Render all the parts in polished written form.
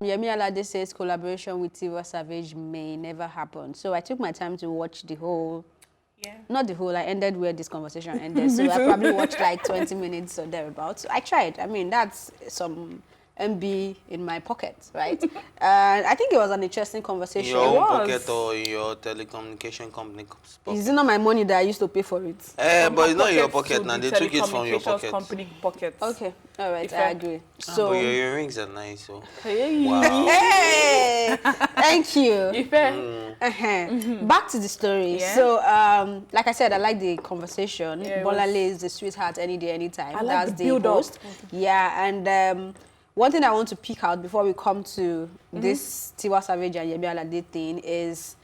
Yemi Alade says collaboration with Tiwa Savage may never happen. So I took my time to watch the whole, not the whole, I ended where this conversation ended. So I probably watched like 20 minutes or thereabouts. So I tried. I mean, that's some MB in my pocket, right? And I think it was an interesting conversation. Your own pocket or your telecommunication company pocket? Is it not my money that I used to pay for it? But it's not in your pocket now. They took it from your pocket. Company pocket. Okay, all right, I agree. So but your earrings are nice, so. Hey. Wow. Hey, thank you. Back to the story. Yeah. So, like I said, I like the conversation. Yeah, Bolale is the sweetheart any day, anytime. I like That's the build host. Yeah, and one thing I want to pick out before we come to this Tiwa Savage and Yemi Alade thing is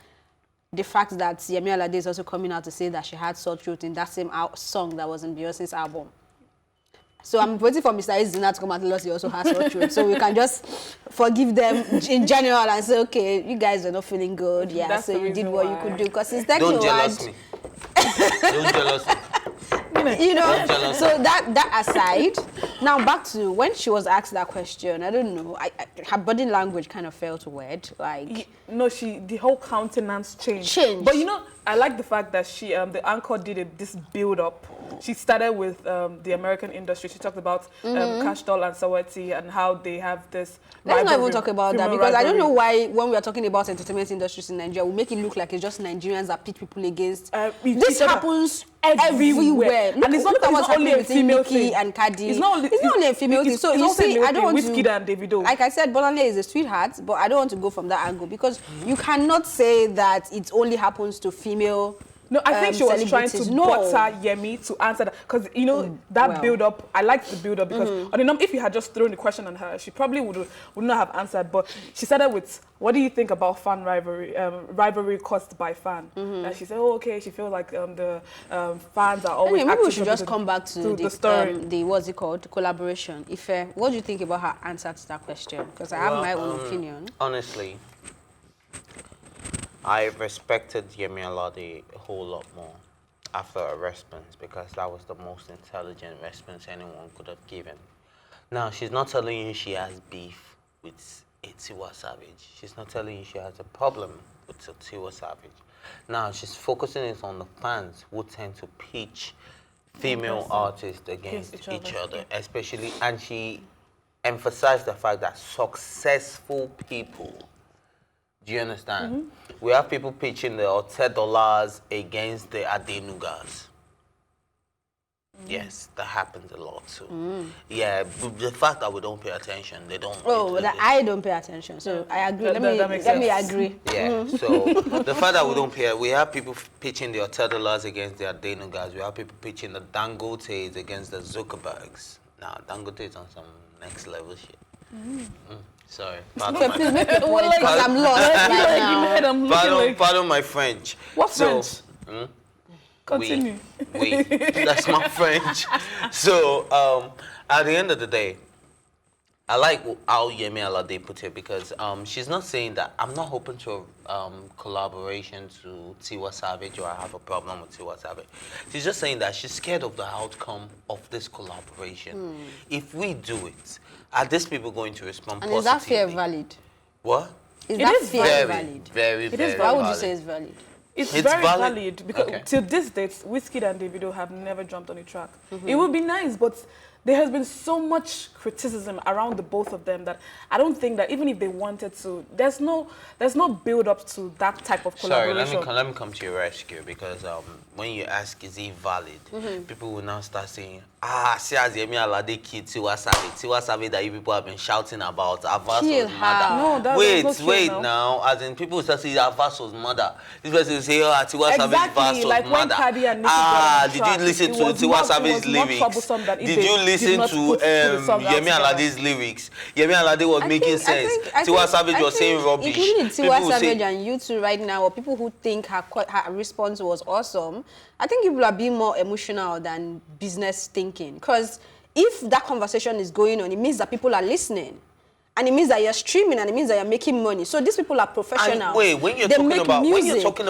the fact that Yemi Alade is also coming out to say that she had sore throat in that same song that was in Beyonce's album. So I'm waiting for Mr. Izina to come and tell us he also has sore throat, so we can just forgive them in general and say, okay, you guys are not feeling good, yeah, That's so you did what you could do, because it's taking Don't jealous me. Don't jealous me. You know, so that aside, now back to when she was asked that question, I don't know, her body language kind of felt weird, like... No, the whole countenance changed. But you know, I like the fact that she, the anchor did this build-up. She started with the American industry. She talked about Cash Doll and Sawati and how they have this Let's not even talk about that, because I don't know why when we are talking about entertainment industries in Nigeria, we make it look like it's just Nigerians that pit people against. This happens everywhere. And it's not only a female thing. And Cardi. It's not only a female thing. So you see, I don't want to... Whiskey and Davido. Like I said, Bolale is a sweetheart, but I don't want to go from that angle, because you cannot say that it only happens to female. No, I think she was trying to butter Yemi to answer that, because you know that build-up. I liked the build-up because on the number, if you had just thrown the question on her, she probably would not have answered. But she started with, "What do you think about fan rivalry? Rivalry caused by fan?" And she said, "Oh, okay." She feels like the fans are always. Maybe we should just come back to the story. The what's it called? The collaboration. What do you think about her answer to that question? Because I have my own opinion. Honestly, I respected Yemi Alade a whole lot more after her response, because that was the most intelligent response anyone could have given. Now, she's not telling you she has beef with Tiwa Savage. She's not telling you she has a problem with Tiwa Savage. Now, she's focusing it on the fans who tend to pitch female artists against each other, especially, and she emphasized the fact that successful people, do you understand? We have people pitching the $10 against the Adenugas. Yes, that happens a lot too. Yeah, the fact that we don't pay attention, they don't. Oh, that I don't pay attention. So I agree. Let me agree. Yeah. So the fact that we don't pay, we have people pitching the $10 against the Adenugas. We have people pitching the Dangotes against the Zuckerbergs. Now Dangote is on some next level shit. Sorry. Pardon my French. What French? Continue. Oui. That's my French. So, at the end of the day, I like how Yemi Alade put it, because she's not saying that I'm not open to collaboration to Tiwa Savage, or I have a problem with Tiwa Savage. She's just saying that she's scared of the outcome of this collaboration. If we do it, are these people going to respond positively? And is that fear valid? What? Is that fear valid? Very valid. Why would you say it's valid? It's very valid because till this date, Whiskey and Davido have never jumped on a track. It would be nice, but there has been so much criticism around the both of them that I don't think that even if they wanted to, there's no build up to that type of collaboration. Sorry, let me come to your rescue, because when you ask is it valid, people will now start saying, see as Yemi Alade kid Tiwa Savage that you people have been shouting about, Avas was mother. No, wait now, as in people will start saying Avas was mother. This person will say, Tiwa Savage was like mother. When Cardi and Nicki did you listen to Tiwa Savage's lyrics? Did you listen to Yemi Alade's lyrics? Yemi Alade was making sense. Tiwa Savage was saying rubbish. Including Tiwa Savage and you two right now, or people who think her response was awesome, I think people are being more emotional than business thinking. Because if that conversation is going on, it means that people are listening. and it means that you're streaming, and it means that you're making money. So these people are professionals. And wait, when you're talking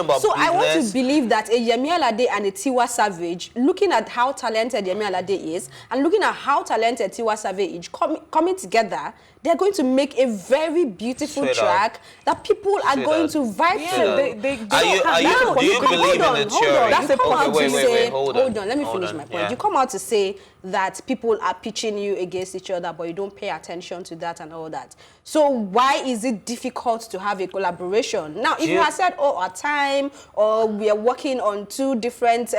about so business, I want to believe that a Yemi Alade and a Tiwa Savage, looking at how talented Yemi Alade is, and looking at how talented Tiwa Savage is, coming together, they're going to make a very beautiful track that people are going to vibe to. Do you believe in the theory? That's a point. Wait, hold on. Let me finish my point. Yeah. You come out to say that people are pitching you against each other, but you don't pay attention to that and all that. So why is it difficult to have a collaboration? Now, if you had said, oh, our time, or we are working on two different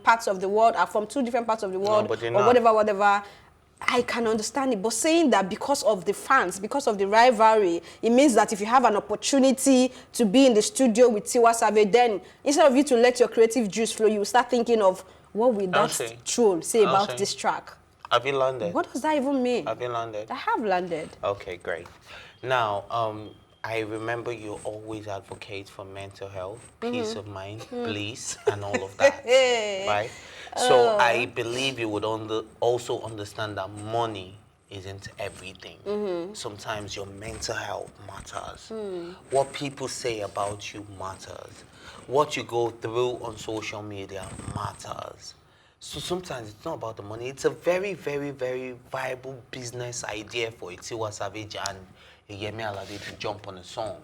parts of the world, are from two different parts of the world, or whatever, I can understand it. But saying that because of the fans, because of the rivalry, it means that if you have an opportunity to be in the studio with Tiwa Savage, then instead of you to let your creative juice flow, you start thinking of, what will that troll say about this track? Have you landed? What does that even mean? Have you landed? I have landed. Okay, great. Now, I remember you always advocate for mental health, peace of mind, bliss, and all of that, right? So I believe you would also understand that money isn't everything. Sometimes your mental health matters. What people say about you matters. What you go through on social media matters. So sometimes it's not about the money. It's a very, very, very viable business idea for a Tiwa Savage and a Yemi Alade to jump on a song.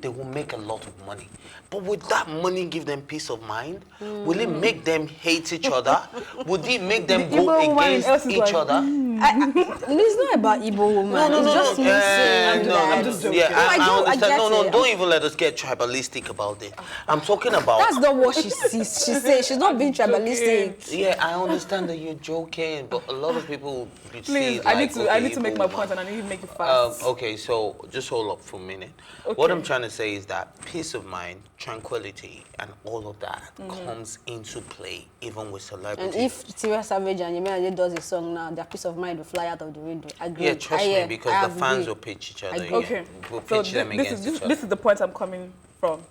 They will make a lot of money. But would that money give them peace of mind? Will it make them hate each other? Would it make them go against each other? It's not about Igbo woman. I'm just joking. I understand. Don't even let us get tribalistic about it. I'm talking about... That's not what she sees. She says she's not being tribalistic. Yeah, I understand that you're joking, but a lot of people see it like, I need to make my point, and I need to make it fast. Okay, so just hold up for a minute. What I'm trying to say is that peace of mind, tranquility, and all of that comes into play, even with celebrities. And if Tiwa Savage and Yemi Alade does a song now, their peace of mind will fly out of the window. Agree. Yeah, trust me, because the fans will pitch each other. Okay, we'll pitch them against each other. This is the point I'm coming from.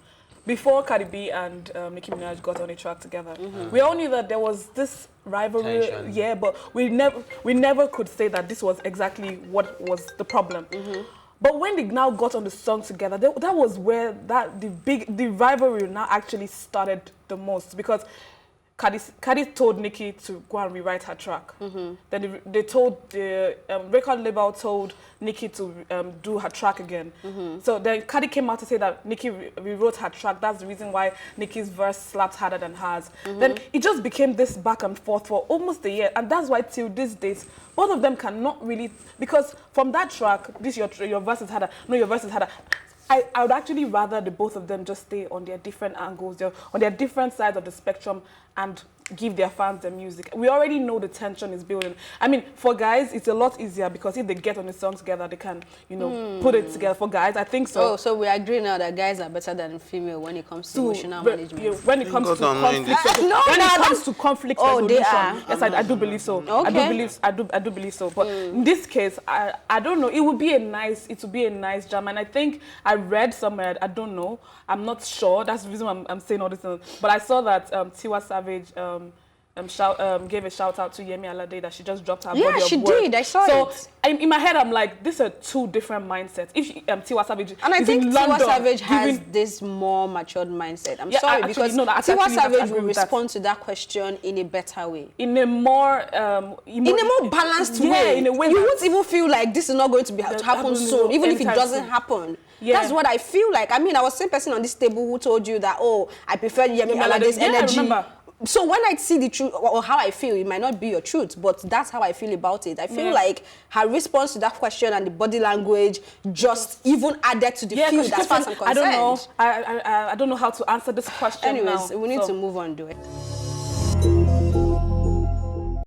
Before Cardi B and Nicki Minaj got on a track together, we all knew that there was this rivalry. Tension. Yeah, but we never could say that this was exactly what was the problem. But when they now got on the song together, that was where the rivalry now actually started the most, because Cardi told Nicki to go and rewrite her track. Then they told the record label told Nicki to do her track again. So then Cardi came out to say that Nicki rewrote her track. That's the reason why Nicki's verse slapped harder than hers. Then it just became this back and forth for almost a year, and that's why till these days both of them cannot really, because from that track, your verse is harder. No, your verse is harder. I would actually rather the both of them just stay on their different angles, on their different sides of the spectrum, and give their fans the music. We already know the tension is building. I mean, for guys, it's a lot easier because if they get on the song together, they can, put it together. For guys, I think so. Oh, so we agree now that guys are better than female when it comes to emotional management. When it comes to conflict resolution. They are. Yes, I do believe so. Okay. I do believe so. But in this case, I don't know. It would be a nice jam. And I think I read somewhere, I don't know, I'm not sure. That's the reason I'm saying all this. But I saw that Tiwa Savage gave a shout out to Yemi Alade that she just dropped her body of work. Yeah, she did. I saw it. So in my head, I'm like, these are two different mindsets. If Tiwa Savage and I think Tiwa Savage has this more matured mindset. I'm sorry, because Tiwa Savage will respond to that question in a better way, in a more balanced way. In a way, you won't even feel like this is not going to happen soon, even if it doesn't happen. Yeah. That's what I feel like. I mean, I was the same person on this table who told you that, oh, I prefer Yemi Alade's energy. I remember. So when I see the truth, or how I feel, it might not be your truth, but that's how I feel about it. I feel like her response to that question and the body language just even added to the field as far as I'm concerned. I don't know. I don't know how to answer this question. Anyways, we need to move on, do it.